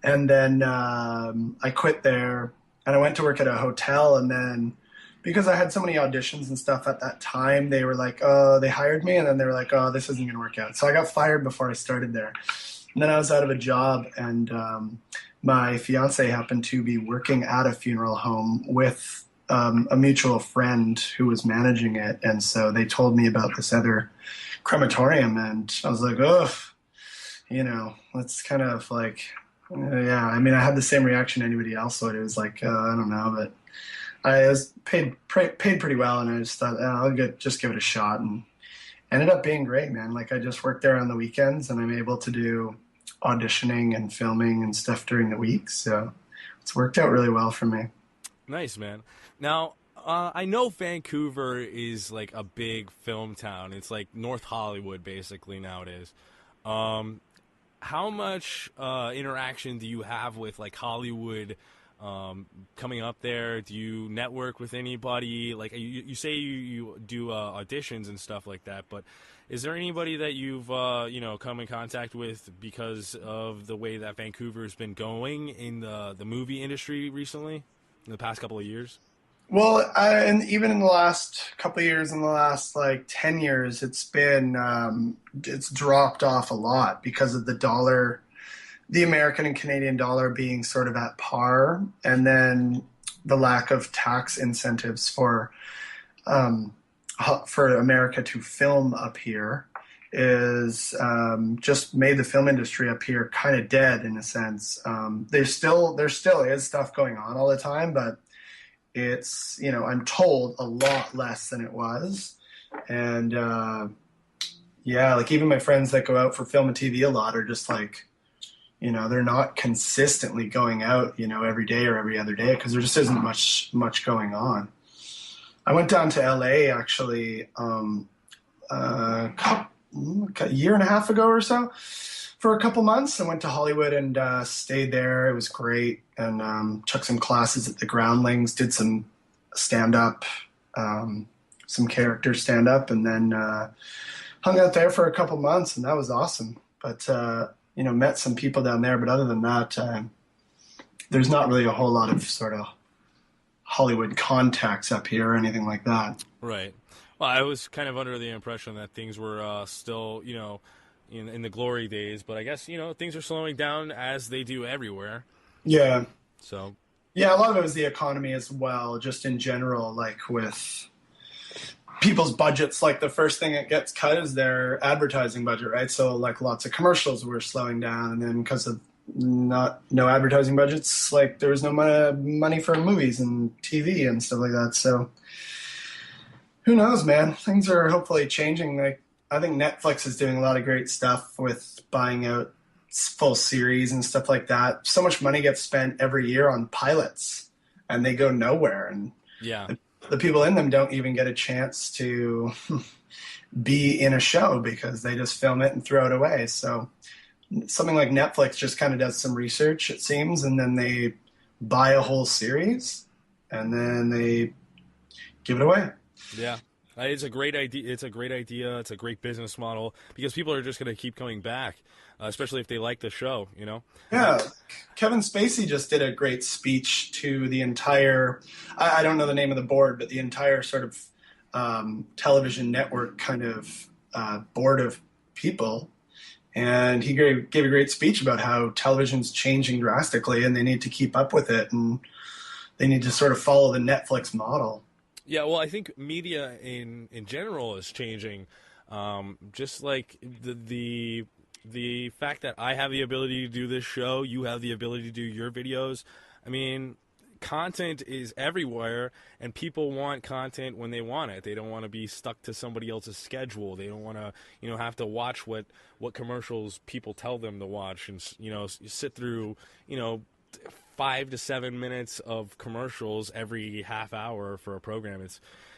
And then I quit there and I went to work at a hotel. And then because I had so many auditions and stuff at that time, they were like, oh, they hired me. And then they were like, oh, this isn't going to work out. So I got fired before I started there. And then I was out of a job, and my fiance happened to be working at a funeral home with a mutual friend who was managing it. And so they told me about this other crematorium, and I was like, oh, it's kind of like, yeah, I mean, I had the same reaction anybody else would. It was like, I don't know, but I was paid pretty well, and I just thought, I'll just give it a shot, and ended up being great, man. Like I just worked there on the weekends, and I'm able to do auditioning and filming and stuff during the week. So it's worked out really well for me. Nice, man. Now, I know Vancouver is like a big film town. It's like North Hollywood basically nowadays. How much interaction do you have with like Hollywood coming up there? Do you network with anybody? Like you say you do auditions and stuff like that, but is there anybody that you've come in contact with because of the way that Vancouver's been going in the movie industry recently, in the past couple of years? Well, and even in the last couple of years, in the last like 10 years, it's been it's dropped off a lot because of the dollar, the American and Canadian dollar being sort of at par, and then the lack of tax incentives for America to film up here is just made the film industry up here kind of dead in a sense. There still is stuff going on all the time, but it's, I'm told a lot less than it was. And yeah, like even my friends that go out for film and TV a lot are just like, they're not consistently going out, every day or every other day because there just isn't much going on. I went down to LA actually a year and a half ago or so for a couple months. I went to Hollywood and stayed there. It was great, and took some classes at the Groundlings, did some stand-up, some character stand-up, and then hung out there for a couple months, and that was awesome. But met some people down there, but other than that, there's not really a whole lot of sort of Hollywood contacts up here or anything like that. Right. Well, I was kind of under the impression that things were still, in the glory days, but I guess, things are slowing down as they do everywhere. Yeah. So. Yeah, a lot of it was the economy as well, just in general, like with people's budgets. Like the first thing that gets cut is their advertising budget, right? So like lots of commercials were slowing down, and then because of no advertising budgets, like there was no money for movies and TV and stuff like that. So who knows, man? Things are hopefully changing. Like I think Netflix is doing a lot of great stuff with buying out full series and stuff like that. So much money gets spent every year on pilots, and they go nowhere. And yeah, the people in them don't even get a chance to be in a show because they just film it and throw it away. So something like Netflix just kind of does some research, it seems, and then they buy a whole series and then they give it away. Yeah. It's a great idea. It's a great business model because people are just going to keep coming back, especially if they like the show, Yeah. Kevin Spacey just did a great speech to the entire, I don't know the name of the board, but the entire sort of television network kind of board of people. And he gave a great speech about how television's changing drastically and they need to keep up with it and they need to sort of follow the Netflix model. Yeah, well, I think media in general is changing. Just like the fact that I have the ability to do this show, you have the ability to do your videos. I mean, content is everywhere, and people want content when they want it. They don't want to be stuck to somebody else's schedule. They don't want to, have to watch what commercials people tell them to watch, and sit through, 5 to 7 minutes of commercials every half hour for a program.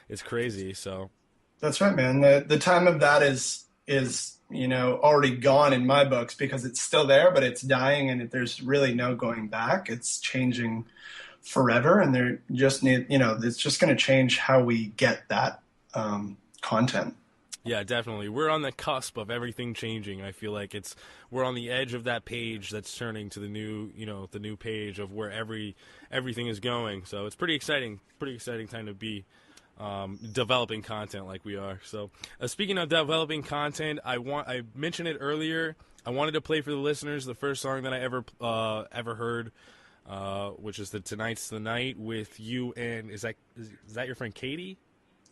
It's crazy. So that's right, man. The time of that is already gone in my books because it's still there, but it's dying, and there's really no going back. It's changing forever, and it's just going to change how we get that content. Yeah, definitely. We're on the cusp of everything changing. I feel like we're on the edge of that page that's turning to the new page of where everything is going. So it's pretty exciting time to be developing content like we are. So speaking of developing content, I mentioned it earlier. I wanted to play for the listeners the first song that I ever heard, which is the Tonight's the Night with you and is that your friend Katie?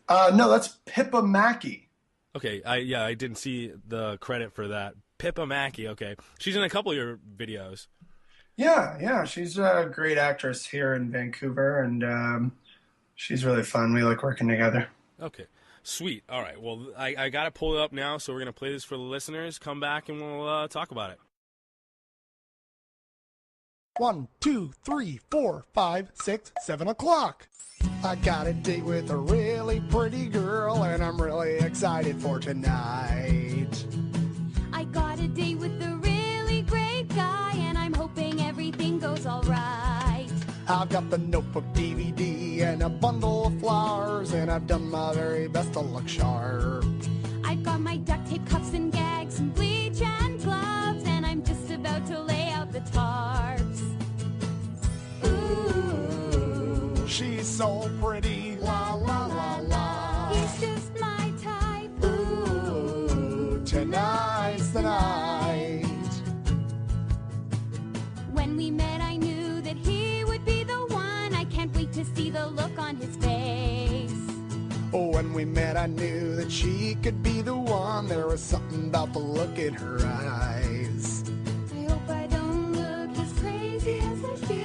No, that's Pippa Mackey. Okay, I didn't see the credit for that. Pippa Mackey, okay. She's in a couple of your videos. Yeah, she's a great actress here in Vancouver, and she's really fun. We like working together. Okay, sweet. All right, well, I got to pull it up now, so we're going to play this for the listeners. Come back, and we'll talk about it. 1, 2, 3, 4, 5, 6, 7 o'clock. I got a date with a really pretty girl, and I'm really excited for tonight. I got a date with a really great guy, and I'm hoping everything goes all right. I've got the Notebook DVD and a bundle of flowers, and I've done my very best to look sharp. I've got my duct tape, cuffs and gags, and bleach and gloves, and I'm just about to lay out the tarps. Ooh, she's so pretty, la la la la. He's just my type. Ooh, tonight's the night. When we met, I knew that he would be the one. I can't wait to see the look on his face. Oh, when we met, I knew that she could be the one. There was something about the look in her eyes. I hope I don't look as crazy as I feel.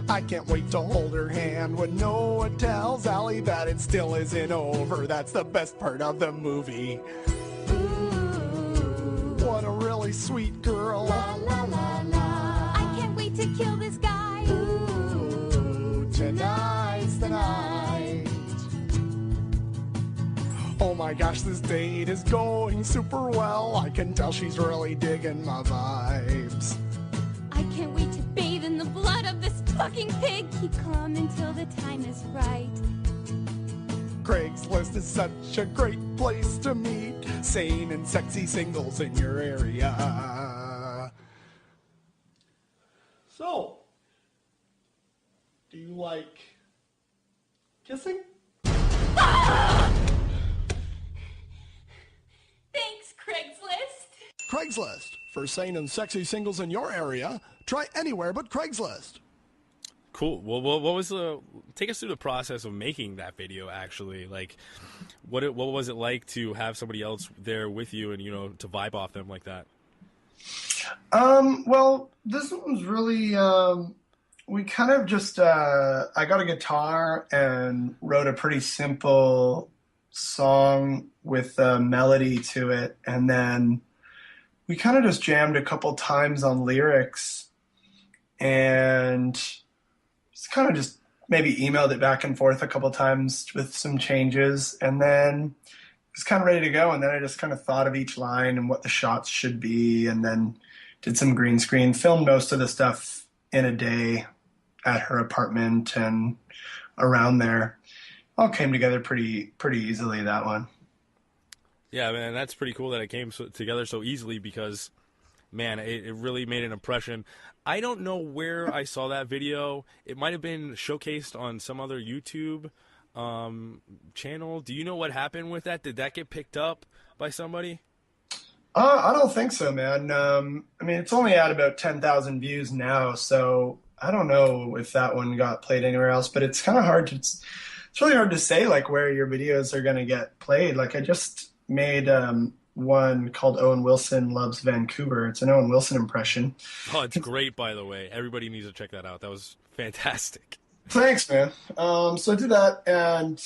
I can't wait to hold her hand when Noah tells Allie that it still isn't over. That's the best part of the movie. Ooh, what a really sweet girl. La la la la. I can't wait to kill this guy. Ooh, tonight's the night. Oh my gosh, this date is going super well. I can tell she's really digging my vibes. I can't wait to bathe in the blood of this fucking pig. Keep calm until the time is right. Craigslist is such a great place to meet sane and sexy singles in your area. So, do you like kissing? Thanks, Craigslist. Craigslist. For sane and sexy singles in your area, try anywhere but Craigslist. Cool. Well, what was take us through the process of making that video, actually. Like, what was it like to have somebody else there with you and, to vibe off them like that? Well, this one was really, we kind of just, I got a guitar and wrote a pretty simple song with a melody to it. And then we kind of just jammed a couple times on lyrics and just kind of just maybe emailed it back and forth a couple times with some changes. And then it was kind of ready to go. And then I just kind of thought of each line and what the shots should be. And then did some green screen, filmed most of the stuff in a day at her apartment and around there. All came together pretty easily, that one. Yeah, man, that's pretty cool that it came together so easily because, man, it really made an impression. I don't know where I saw that video. It might have been showcased on some other YouTube channel. Do you know what happened with that? Did that get picked up by somebody? I don't think so, man. I mean, it's only at about 10,000 views now, so I don't know if that one got played anywhere else, but it's kind of hard to, it's really hard to say, like, where your videos are going to get played. Like, I just made one called Owen Wilson Loves Vancouver. It's an Owen Wilson impression. Oh, it's great, by the way. Everybody needs to check that out. That was fantastic. Thanks, man. So I did that, and,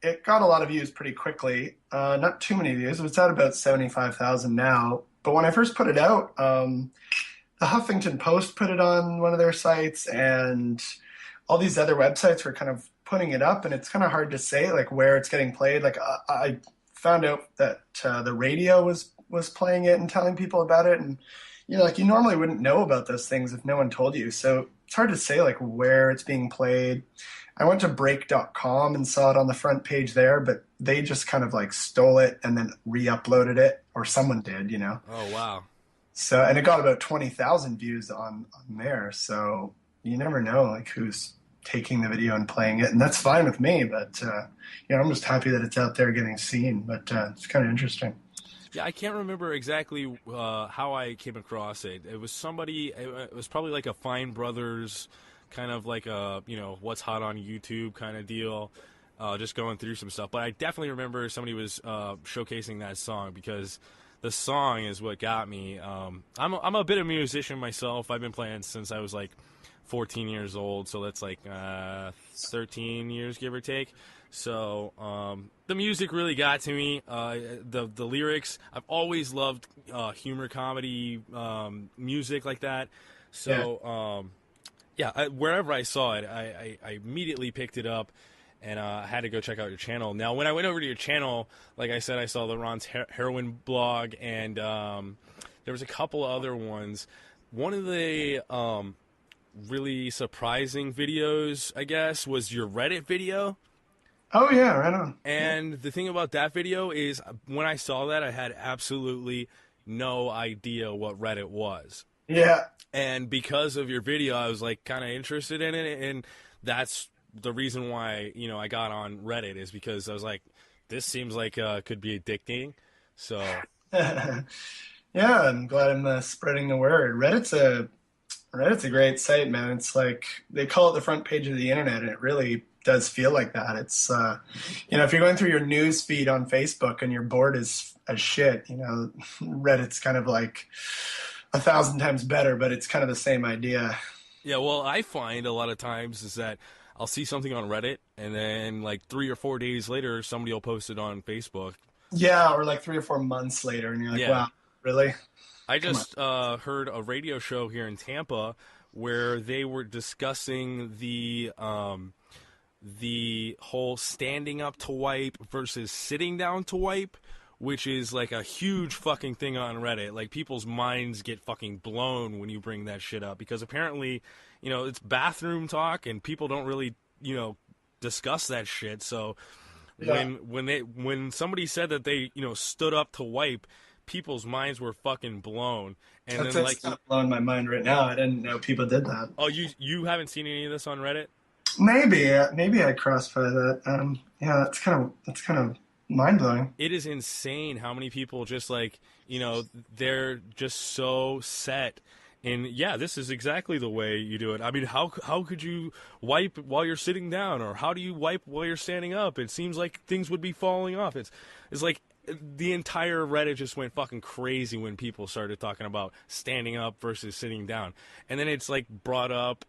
it got a lot of views pretty quickly. Not too many views. It's at about 75,000 now. But when I first put it out, the Huffington Post put it on one of their sites, and all these other websites were kind of putting it up, and it's kind of hard to say, like, where it's getting played. Like, I found out that the radio was playing it and telling people about it, and, you normally wouldn't know about those things if no one told you. So it's hard to say, like, where it's being played. I went to break.com and saw it on the front page there, but they just kind of like stole it and then re-uploaded it, or someone did, Oh, wow. So, and it got about 20,000 views on there. So you never know, like, who's taking the video and playing it. And that's fine with me, but, I'm just happy that it's out there getting seen, but it's kind of interesting. Yeah, I can't remember exactly how I came across it. It was somebody, it was probably like a Fine Brothers kind of like a, what's hot on YouTube kind of deal, just going through some stuff. But I definitely remember somebody was showcasing that song because the song is what got me. I'm a bit of a musician myself. I've been playing since I was like 14 years old, so that's like 13 years, give or take. So the music really got to me. The lyrics, I've always loved humor, comedy, music like that. So wherever I saw it, I immediately picked it up and had to go check out your channel. Now, when I went over to your channel, like I said, I saw the Ron's Heroin blog, and there was a couple other ones. One of the really surprising videos, I guess, was your Reddit video. Oh, yeah, right on. And the thing about that video is when I saw that, I had absolutely no idea what Reddit was. Yeah. And because of your video, I was like kind of interested in it, and that's the reason why I got on Reddit, is because I was like, this seems like could be addicting. So yeah, I'm glad I'm spreading the word. Reddit's a great site, man. It's like they call it the front page of the internet, and it really does feel like that. It's if you're going through your news feed on Facebook and you're bored as shit, Reddit's kind of like 1,000 times better, but it's kind of the same idea. Yeah, well, I find a lot of times is that I'll see something on Reddit, and then like 3 or 4 days later, somebody will post it on Facebook. Yeah, or like 3 or 4 months later, and you're like, wow, really? I just heard a radio show here in Tampa where they were discussing the whole standing up to wipe versus sitting down to wipe, which is like a huge fucking thing on Reddit. Like, people's minds get fucking blown when you bring that shit up, because apparently, it's bathroom talk and people don't really, discuss that shit. So when somebody said that they, stood up to wipe, people's minds were fucking blown. And That's then like kind of blowing my mind right now. I didn't know people did that. oh, you haven't seen any of this on Reddit? Maybe I crossed by that. Yeah, that's kind of mind blowing. It is insane how many people just like, you know, they're just so set. And yeah, this is exactly the way you do it. I mean, how could you wipe while you're sitting down, or how do you wipe while you're standing up? It seems like things would be falling off. It's like the entire Reddit just went fucking crazy when people started talking about standing up versus sitting down. And then it's like brought up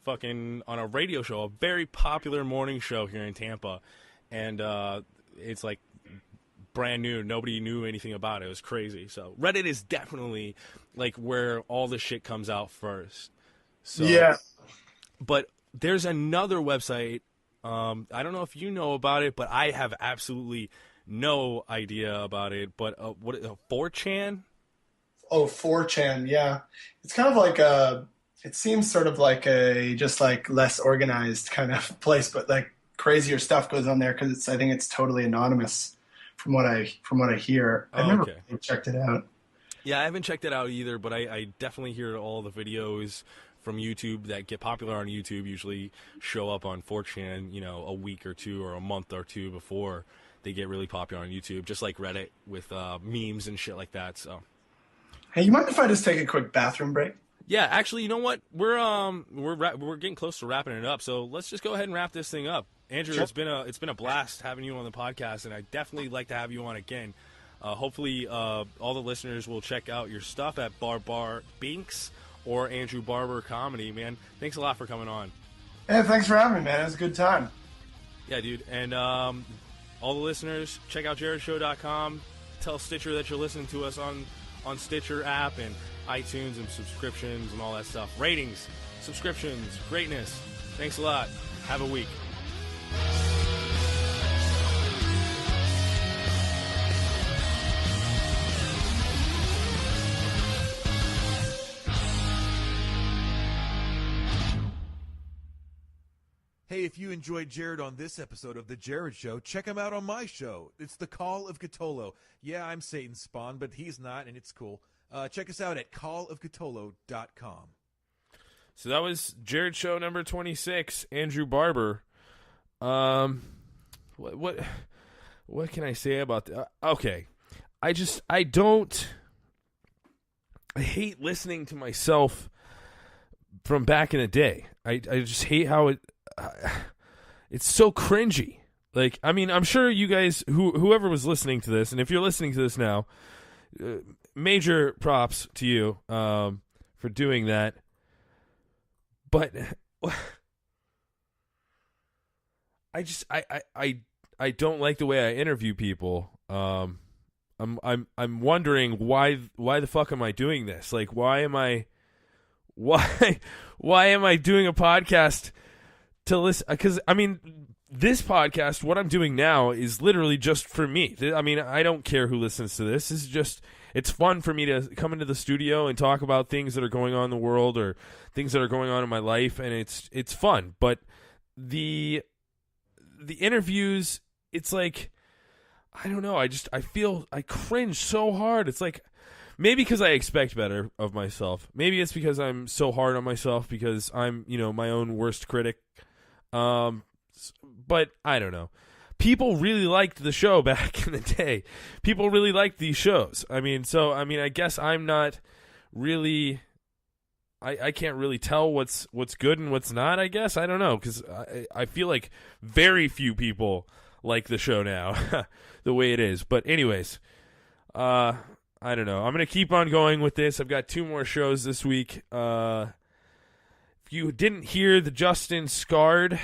fucking on a radio show, a very popular morning show here in Tampa. And it's like brand new. Nobody knew anything about it. It was crazy. So Reddit is definitely like where all the shit comes out first. So, yeah. But there's another website. I don't know if you know about it, but I have absolutely no idea about it. But what 4chan? Oh, 4chan. Yeah, it's kind of like it seems sort of like a just like less organized kind of place, but like crazier stuff goes on there because I think it's totally anonymous from what I hear. I've never really checked it out. Yeah, I haven't checked it out either, but I definitely hear all the videos from YouTube that get popular on YouTube usually show up on 4chan, you know, a week or two or a month or two before they get really popular on YouTube, just like Reddit with memes and shit like that. So, hey, you mind if I just take a quick bathroom break? Yeah, actually, you know what? We're getting close to wrapping it up, so let's just go ahead and wrap this thing up. Andrew, sure. It's been a blast having you on the podcast, and I'd definitely like to have you on again. Hopefully, all the listeners will check out your stuff at Bar Binks or Andrew Barber Comedy. Man, thanks a lot for coming on. Hey, thanks for having me, man. It was a good time. Yeah, dude. And all the listeners, check out JerradShow.com. Tell Stitcher that you're listening to us on Stitcher app and iTunes and subscriptions and all that stuff. Ratings, subscriptions, greatness. Thanks a lot. Have a week. Hey, if you enjoyed Jerrad on this episode of The Jerrad Show, check him out on my show. It's The Call of Cthulhu. Yeah, I'm Satan's spawn, but he's not, and it's cool. Check us out at callofcthulhu.com. So that was Jerrad Show number 26, Andrew Barber. What can I say about that? Okay. I hate listening to myself from back in the day. I just hate how it's so cringy. Like, I mean, I'm sure you guys, whoever was listening to this, and if you're listening to this now, major props to you for doing that. But I don't like the way I interview people. I'm wondering why the fuck am I doing this? Like, why am I doing a podcast to listen? Because I mean, this podcast, what I'm doing now, is literally just for me. I mean, I don't care who listens to this. This is just, it's fun for me to come into the studio and talk about things that are going on in the world or things that are going on in my life, and it's fun. But the interviews, it's like, I don't know. I feel I cringe so hard. It's like, maybe because I expect better of myself. Maybe it's because I'm so hard on myself because I'm, my own worst critic. But I don't know. People really liked the show back in the day. People really liked these shows. I guess I'm not really. I can't really tell what's good and what's not, I guess. I don't know, because I feel like very few people like the show now, the way it is. But anyways, I don't know. I'm going to keep on going with this. I've got 2 more shows this week. If you didn't hear the Justin Scarred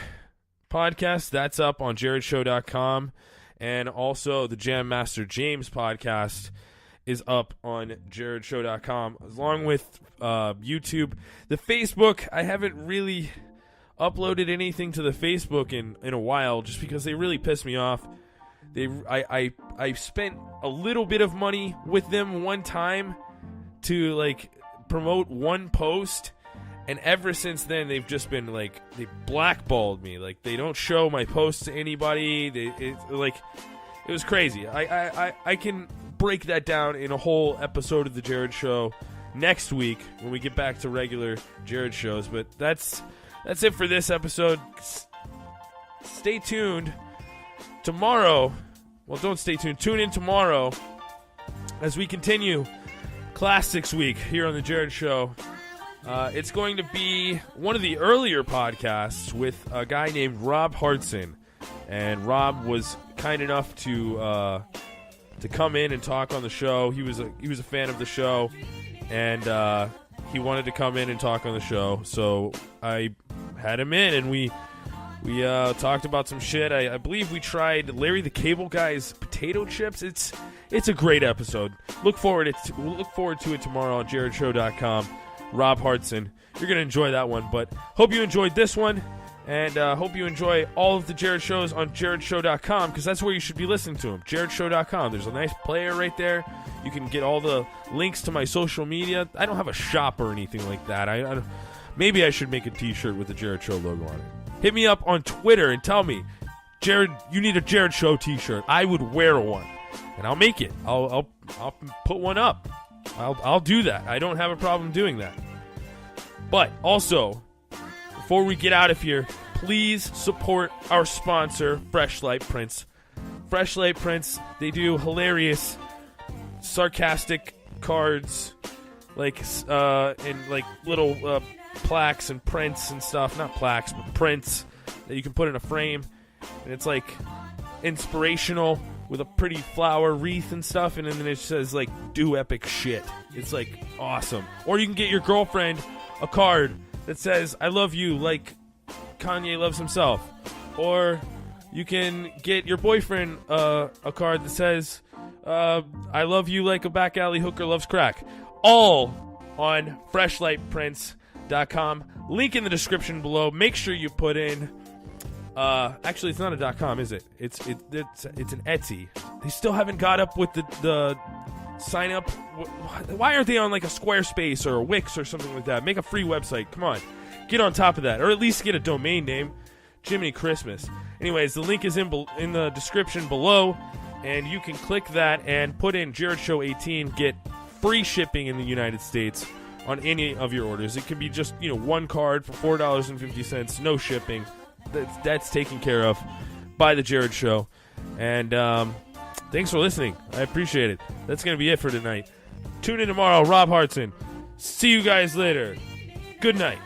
podcast, that's up on JerradShow.com. And also the Jam Master James podcast is up on JerradShow.com, along with YouTube. The Facebook, I haven't really uploaded anything to the Facebook in a while, just because they really piss me off. I spent a little bit of money with them one time to like promote one post, and ever since then they've just been like, they blackballed me. Like, they don't show my posts to anybody. It was crazy. I can break that down in a whole episode of the Jerrad Show next week when we get back to regular Jerrad shows. But that's it for this episode. Stay tuned tomorrow. Well, don't stay tuned. Tune in tomorrow as we continue Classics Week here on the Jerrad Show. It's going to be one of the earlier podcasts with a guy named Rob Hartson. And Rob was kind enough to come in and talk on the show. He was a fan of the show, and he wanted to come in and talk on the show. So I had him in, and we talked about some shit. I believe we tried Larry the Cable Guy's potato chips. It's a great episode. Look forward to it tomorrow on JerradShow.com. Rob Hartson. You're going to enjoy that one, but hope you enjoyed this one, and hope you enjoy all of the Jerrad shows on JerradShow.com, because that's where you should be listening to them. JerradShow.com. There's a nice player right there. You can get all the links to my social media. I don't have a shop or anything like that. Maybe I should make a t-shirt with the Jerrad Show logo on it. Hit me up on Twitter and tell me, Jerrad, you need a Jerrad Show t-shirt. I would wear one, and I'll make it. I'll put one up. I'll do that. I don't have a problem doing that. But also, before we get out of here, please support our sponsor, Fresh Light Prints. Fresh Light Prints, they do hilarious, sarcastic cards, and like little plaques and prints and stuff. Not plaques, but prints that you can put in a frame. And it's like inspirational with a pretty flower wreath and stuff. And then it says like, do epic shit. It's like awesome. Or you can get your girlfriend a card that says, I love you like Kanye loves himself. Or you can get your boyfriend a card that says, I love you like a back alley hooker loves crack. All on freshlightprints.com. Link in the description below. Make sure you put in actually it's not a .com, is it? It's an Etsy. They still haven't got up with the sign up. Why aren't they on like a Squarespace or a Wix or something like that? Make a free website. Come on. Get on top of that. Or at least get a domain name. Jiminy Christmas. Anyways, the link is in the description below, and you can click that and put in Jerrad Show 18. Get free shipping in the United States on any of your orders. It can be just, one card for $4.50, no shipping. That's taken care of by the Jerrad Show. And thanks for listening. I appreciate it. That's going to be it for tonight. Tune in tomorrow. Rob Hartson. See you guys later. Good night.